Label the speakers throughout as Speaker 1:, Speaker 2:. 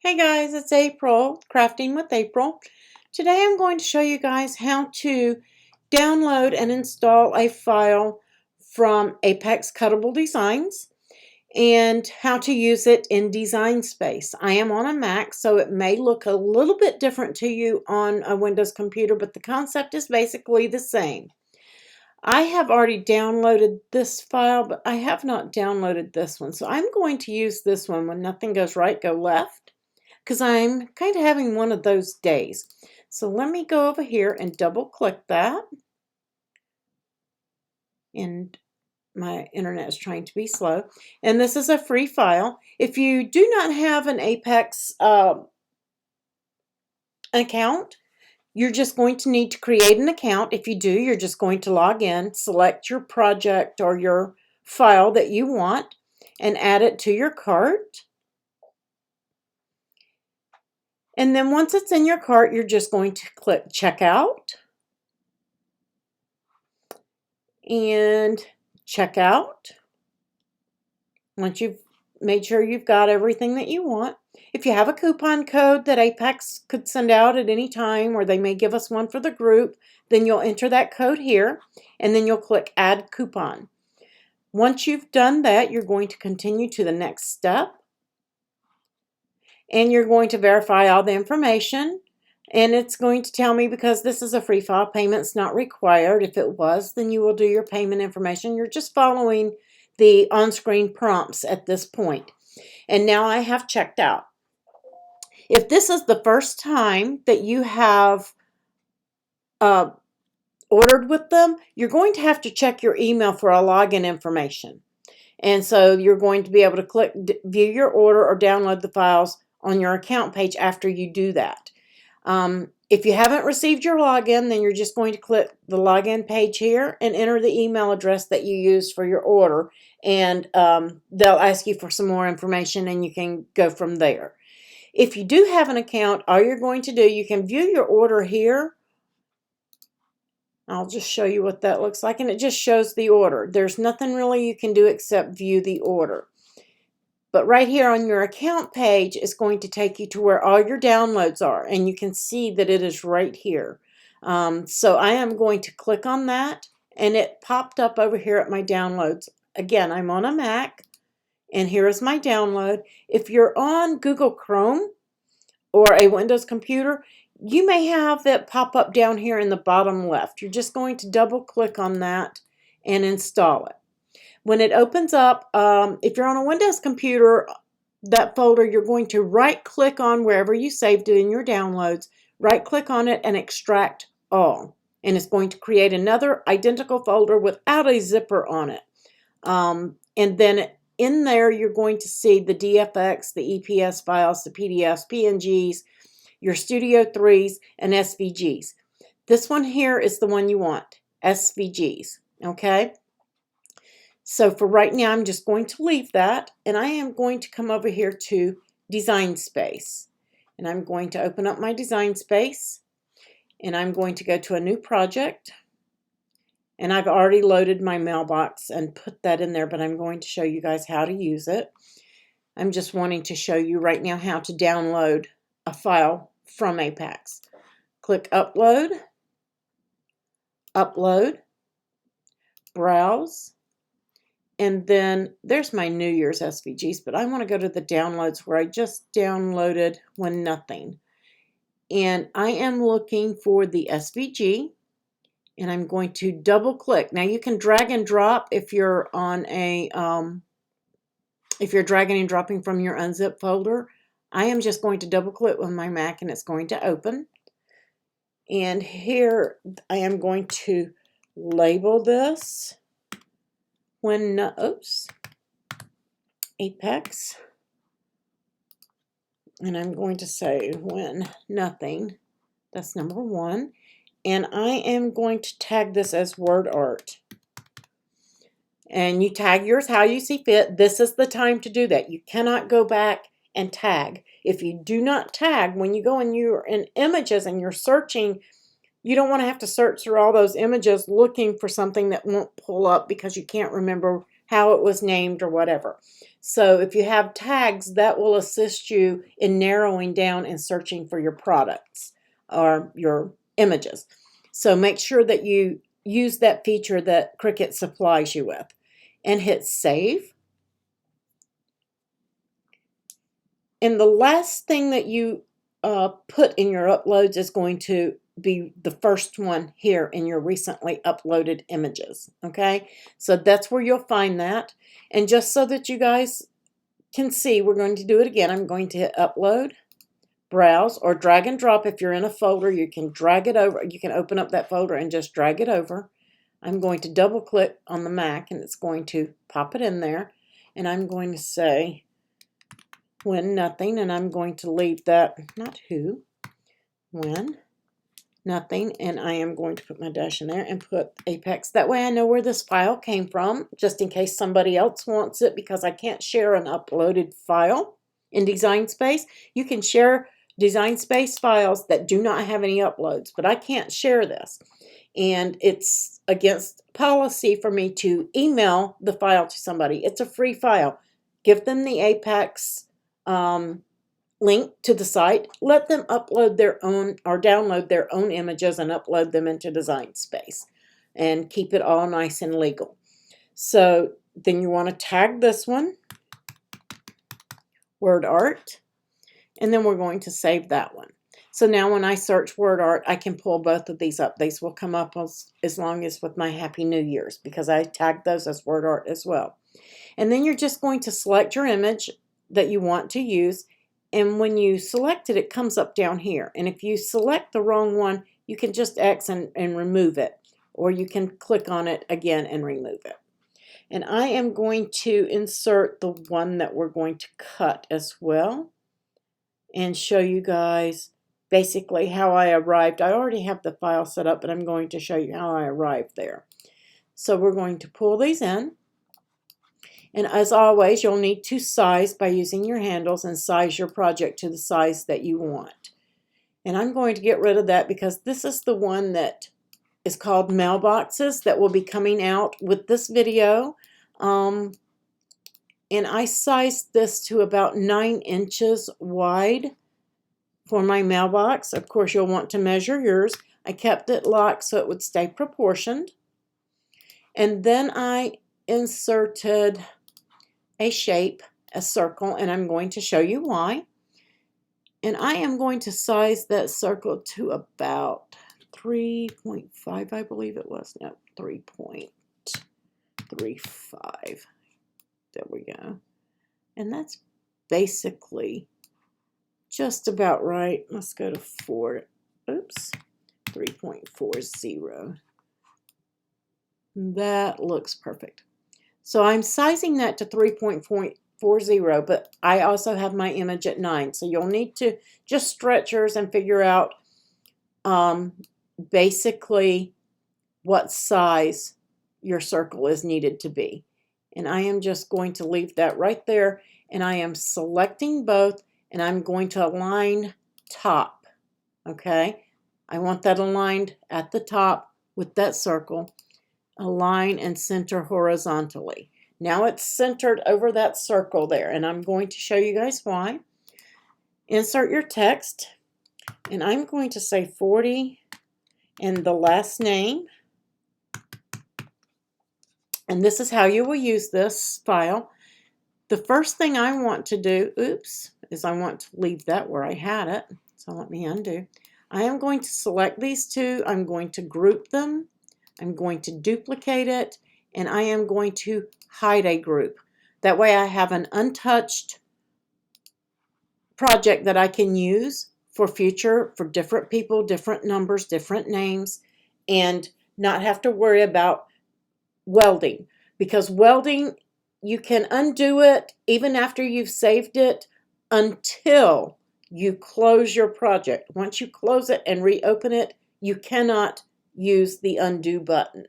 Speaker 1: Hey guys, it's April, Crafting with April. Today I'm going to show you guys how to download and install a file from Apex Cuttable Designs and how to use it in Design Space. I am on a Mac, so it may look a little bit different to you on a Windows computer, but the concept is basically the same. I have already downloaded this file, but I have not downloaded this one. So I'm going to use this one. When nothing goes right, go left, because I'm kind of having one of those days. So let me go over here and double click that. And my internet is trying to be slow. And this is a free file. If you do not have an Apex account, you're just going to need to create an account. If you do, you're just going to log in, select your project or your file that you want, and add it to your cart. And then once it's in your cart, you're just going to click Checkout and Checkout. Once you've made sure you've got everything that you want. If you have a coupon code that Apex could send out at any time, or they may give us one for the group, then you'll enter that code here, and then you'll click Add Coupon. Once you've done that, you're going to continue to the next step, and you're going to verify all the information, and it's going to tell me, because this is a free file, payment's not required. If it was, then you will do your payment information. You're just following the on-screen prompts at this point. And now I have checked out. If this is the first time that you have ordered with them, you're going to have to check your email for a login information. And so you're going to be able to click View Your Order or download the files on your account page after you do that. If you haven't received your login, then you're just going to click the login page here and enter the email address that you used for your order, and they'll ask you for some more information, and you can go from there. If you do have an account, all you're going to do, you can view your order here. I'll just show you what that looks like, and it just shows the order. There's nothing really you can do except view the order. But right here on your account page is going to take you to where all your downloads are, and you can see that it is right here. So I am going to click on that, and it popped up over here at my downloads. Again, I'm on a Mac, and here is my download. If you're on Google Chrome or a Windows computer, you may have that pop up down here in the bottom left. You're just going to double click on that and install it. When it opens up, if you're on a Windows computer, that folder, you're going to right click on wherever you saved it in your downloads, right click on it and extract all. And it's going to create another identical folder without a zipper on it. And then in there, you're going to see the DFX, the EPS files, the PDFs, PNGs, your Studio 3s, and SVGs. This one here is the one you want, SVGs, okay? So for right now, I'm just going to leave that, and I am going to come over here to Design Space. And I'm going to open up my Design Space, and I'm going to go to a new project. And I've already loaded my Mailbox and put that in there, but I'm going to show you guys how to use it. I'm just wanting to show you right now how to download a file from Apex. Click Upload, Upload, Browse, and then there's my New Year's SVGs, but I want to go to the downloads where I just downloaded when nothing. And I am looking for the SVG, and I'm going to double click. Now you can drag and drop if you're on a, if you're dragging and dropping from your unzip folder. I am just going to double click with my Mac, and it's going to open. And here I am going to label this when, oops, Apex, and I'm going to say when nothing. That's number 1. And I am going to tag this as word art. And you tag yours how you see fit. This is the time to do that. You cannot go back and tag. If you do not tag, when you go and you're in images and you're searching, you don't want to have to search through all those images looking for something that won't pull up because you can't remember how it was named or whatever. So if you have tags, that will assist you in narrowing down and searching for your products or your images. So make sure that you use that feature that Cricut supplies you with and hit save. And the last thing that you put in your uploads is going to be the first one here in your recently uploaded images. Okay, so that's where you'll find that. And just so that you guys can see, we're going to do it again. I'm going to hit upload, browse, or drag and drop. If you're in a folder, you can drag it over. You can open up that folder and just drag it over. I'm going to double click on the Mac and it's going to pop it in there. And I'm going to say when nothing, and I'm going to leave that, not who, when nothing, and I am going to put my dash in there and put Apex. That way I know where this file came from, just in case somebody else wants it, because I can't share an uploaded file in Design Space. You can share Design Space files that do not have any uploads, but I can't share this. And it's against policy for me to email the file to somebody. It's a free file. Give them the Apex link to the site. Let them upload their own or download their own images and upload them into Design Space and keep it all nice and legal. So then you want to tag this one, Word Art, and then we're going to save that one. So now when I search Word Art, I can pull both of these up. These will come up as long as with my Happy New Year's, because I tagged those as Word Art as well. And then you're just going to select your image that you want to use. And when you select it, it comes up down here. And if you select the wrong one, you can just X and remove it. Or you can click on it again and remove it. And I am going to insert the one that we're going to cut as well and show you guys basically how I arrived. I already have the file set up, but I'm going to show you how I arrived there. So we're going to pull these in. And as always, you'll need to size by using your handles and size your project to the size that you want. And I'm going to get rid of that because this is the one that is called Mailboxes that will be coming out with this video. And I sized this to about 9 inches wide for my mailbox. Of course, you'll want to measure yours. I kept it locked so it would stay proportioned. And then I inserted a shape, a circle, and I'm going to show you why. And I am going to size that circle to about 3.5, I believe it was. No, 3.35. There we go. And that's basically just about right. Let's go to 3.40. That looks perfect. So I'm sizing that to 3.40, but I also have my image at 9. So you'll need to just stretch yours and figure out basically what size your circle is needed to be. And I am just going to leave that right there. And I am selecting both, and I'm going to align top. Okay? I want that aligned at the top with that circle. Align and center horizontally. Now it's centered over that circle there, and I'm going to show you guys why. Insert your text, and I'm going to say 40 and the last name. And this is how you will use this file. The first thing I want to do, is I want to leave that where I had it. So let me undo. I am going to select these two. I'm going to group them. I'm going to duplicate it, and I am going to hide a group. That way I have an untouched project that I can use for future, for different people, different numbers, different names, and not have to worry about welding. Because welding, you can undo it even after you've saved it until you close your project. Once you close it and reopen it, you cannot use the undo button.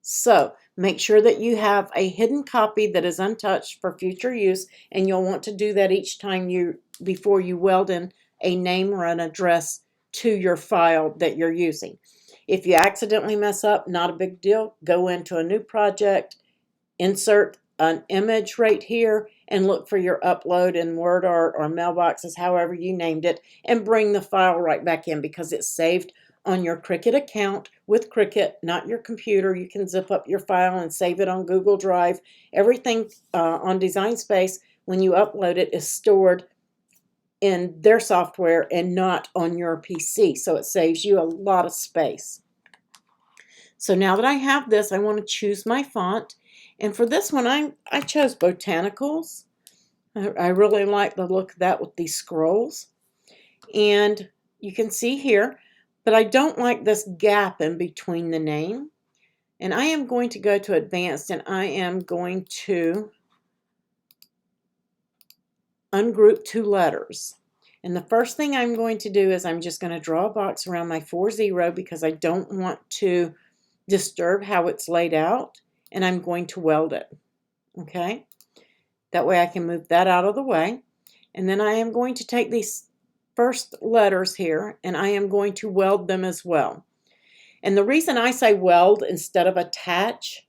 Speaker 1: So make sure that you have a hidden copy that is untouched for future use, and you'll want to do that each time before you weld in a name or an address to your file that you're using. If you accidentally mess up, not a big deal. Go into a new project, insert an image right here, and look for your upload in WordArt or Mailboxes, however you named it, and bring the file right back in because it's saved on your Cricut account with Cricut, not your computer. You can zip up your file and save it on Google Drive. Everything on Design Space, when you upload it, is stored in their software and not on your PC. So it saves you a lot of space. So now that I have this, I want to choose my font. And for this one, I chose Botanicals. I really like the look of that with these scrolls. And you can see here, but I don't like this gap in between the name. And I am going to go to Advanced, and I am going to ungroup 2 letters. And the first thing I'm going to do is I'm just going to draw a box around my 4-0 because I don't want to disturb how it's laid out. And I'm going to weld it. Okay? That way I can move that out of the way. And then I am going to take these first letters here, and I am going to weld them as well. And the reason I say weld instead of attach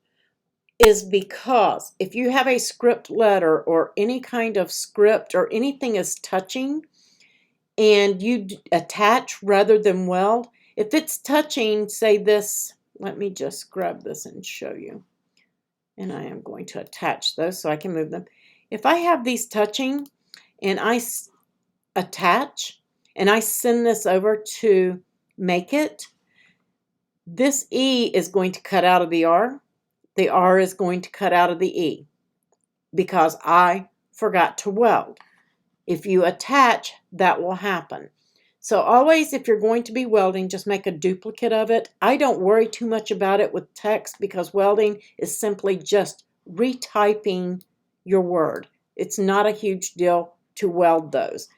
Speaker 1: is because if you have a script letter or any kind of script or anything is touching and you attach rather than weld, if it's touching, say this, let me just grab this and show you. And I am going to attach those so I can move them. If I have these touching and I attach and I send this over to make it, this E is going to cut out of the R. The R is going to cut out of the E because I forgot to weld. If you attach, that will happen. So always, if you're going to be welding, just make a duplicate of it. I don't worry too much about it with text because welding is simply just retyping your word. It's not a huge deal to weld those.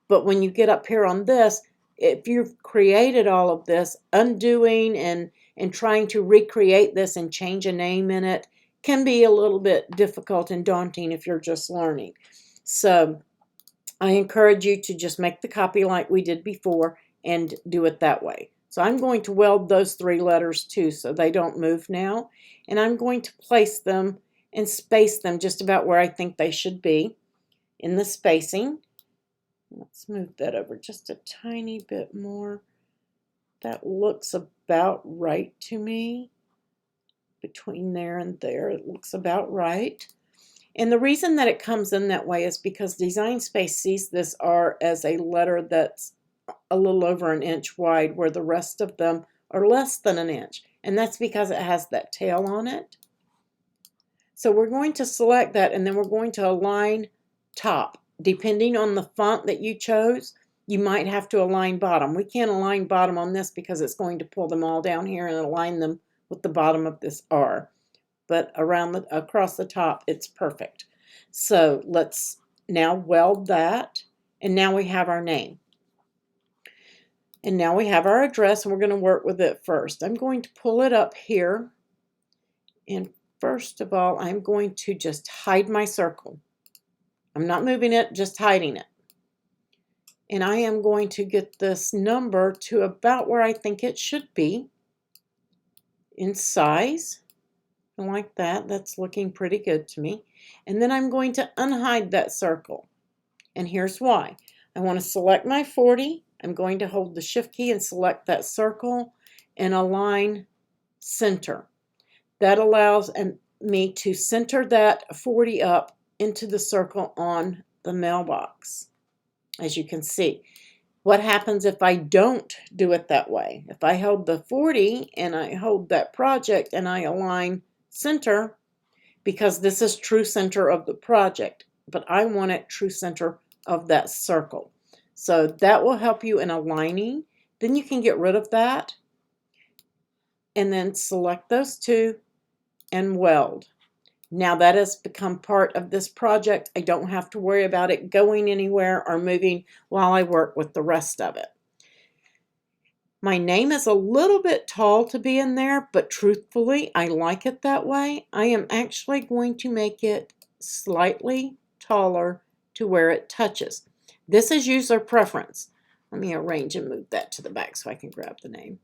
Speaker 1: But when you get up here on this, if you've created all of this, undoing and trying to recreate this and change a name in it can be a little bit difficult and daunting if you're just learning. So I encourage you to just make the copy like we did before and do it that way. So I'm going to weld those 3 letters too so they don't move now. And I'm going to place them and space them just about where I think they should be in the spacing. Let's move that over just a tiny bit more. That looks about right to me. Between there and there, it looks about right. And the reason that it comes in that way is because Design Space sees this R as a letter that's a little over an inch wide, where the rest of them are less than an inch. And that's because it has that tail on it. So we're going to select that, and then we're going to align top. Depending on the font that you chose, you might have to align bottom. We can't align bottom on this because it's going to pull them all down here and align them with the bottom of this R. But across the top, it's perfect. So let's now weld that, and now we have our name. And now we have our address, and we're going to work with it first. I'm going to pull it up here, and first of all, I'm going to just hide my circle. I'm not moving it, just hiding it. And I am going to get this number to about where I think it should be in size. Like that. That's looking pretty good to me. And then I'm going to unhide that circle. And here's why. I want to select my 40. I'm going to hold the Shift key and select that circle and align center. That allows me to center that 40 up into the circle on the mailbox. As you can see, what happens if I don't do it that way? If I hold the 40 and I hold that project and I align center, because this is true center of the project, but I want it true center of that circle. So that will help you in aligning. Then you can get rid of that and then select those 2 and weld. Now that has become part of this project. I don't have to worry about it going anywhere or moving while I work with the rest of it. My name is a little bit tall to be in there, but truthfully, I like it that way. I am actually going to make it slightly taller to where it touches. This is user preference. Let me arrange and move that to the back so I can grab the name.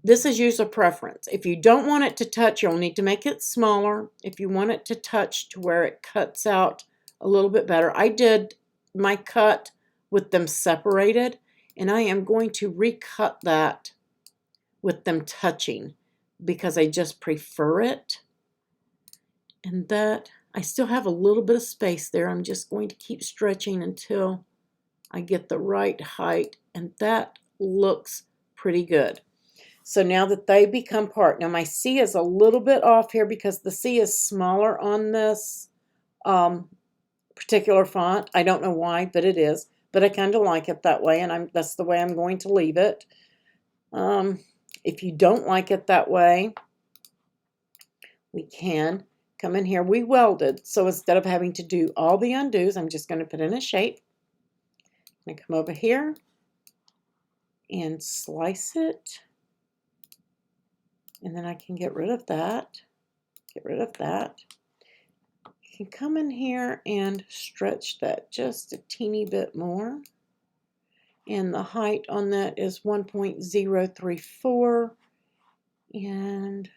Speaker 1: This is user preference. If you don't want it to touch, you'll need to make it smaller. If you want it to touch to where it cuts out a little bit better. I did my cut with them separated, and I am going to recut that with them touching because I just prefer it. And that, I still have a little bit of space there. I'm just going to keep stretching until I get the right height, and that looks pretty good. So now that they become part, now my C is a little bit off here because the C is smaller on this particular font. I don't know why, but it is. But I kind of like it that way, and that's the way I'm going to leave it. If you don't like it that way, we can come in here. We welded, so instead of having to do all the undos, I'm just going to put in a shape. I'm going to come over here and slice it. And then I can get rid of that. Get rid of that. You can come in here and stretch that just a teeny bit more. And the height on that is 1.034. And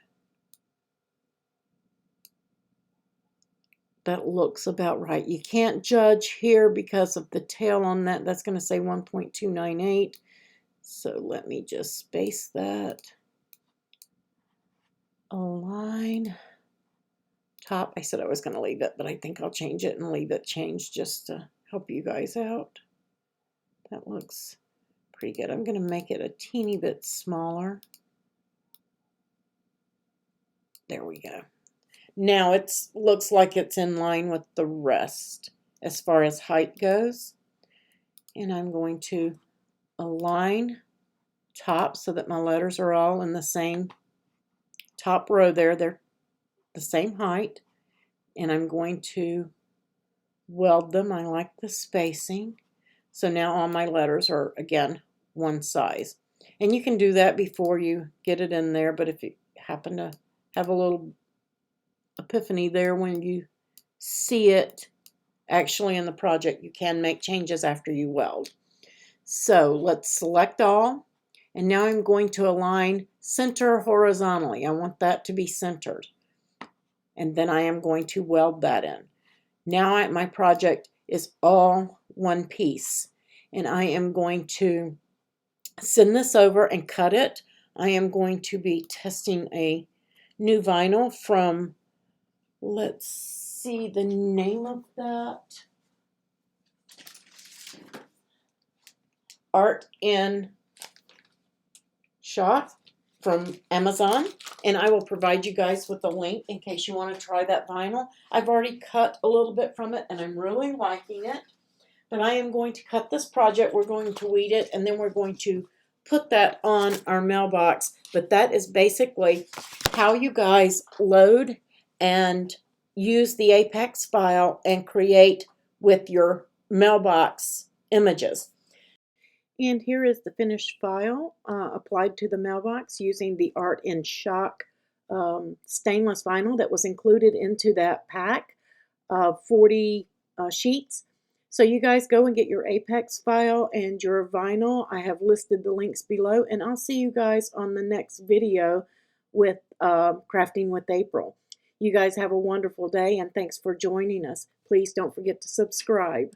Speaker 1: that looks about right. You can't judge here because of the tail on that. That's going to say 1.298. So let me just space that. Align. Top. I said I was going to leave it, but I think I'll change it and leave it changed just to help you guys out. That looks pretty good. I'm going to make it a teeny bit smaller. There we go. Now it looks like it's in line with the rest as far as height goes. And I'm going to align top so that my letters are all in the same top row there. They're the same height. And I'm going to weld them. I like the spacing. So now all my letters are, again, one size. And you can do that before you get it in there, but if you happen to have a little epiphany there when you see it actually in the project, you can make changes after you weld. So let's select all, and now I'm going to align center horizontally. I want that to be centered. And then I am going to weld that in. Now my project is all one piece, and I am going to send this over and cut it. I am going to be testing a new vinyl from, let's see the name of that, Art in Shop from Amazon, and I will provide you guys with a link in case you want to try that vinyl. I've already cut a little bit from it, and I'm really liking it. But I am going to cut this project. We're going to weed it, and then we're going to put that on our mailbox. But that is basically how you guys load and use the Apex file and create with your mailbox images. And here is the finished file applied to the mailbox using the Art in Shock stainless vinyl that was included into that pack of 40 sheets. So you guys go and get your Apex file and your vinyl. I have listed the links below, and I'll see you guys on the next video with Crafting with April. You guys have a wonderful day, and thanks for joining us. Please don't forget to subscribe.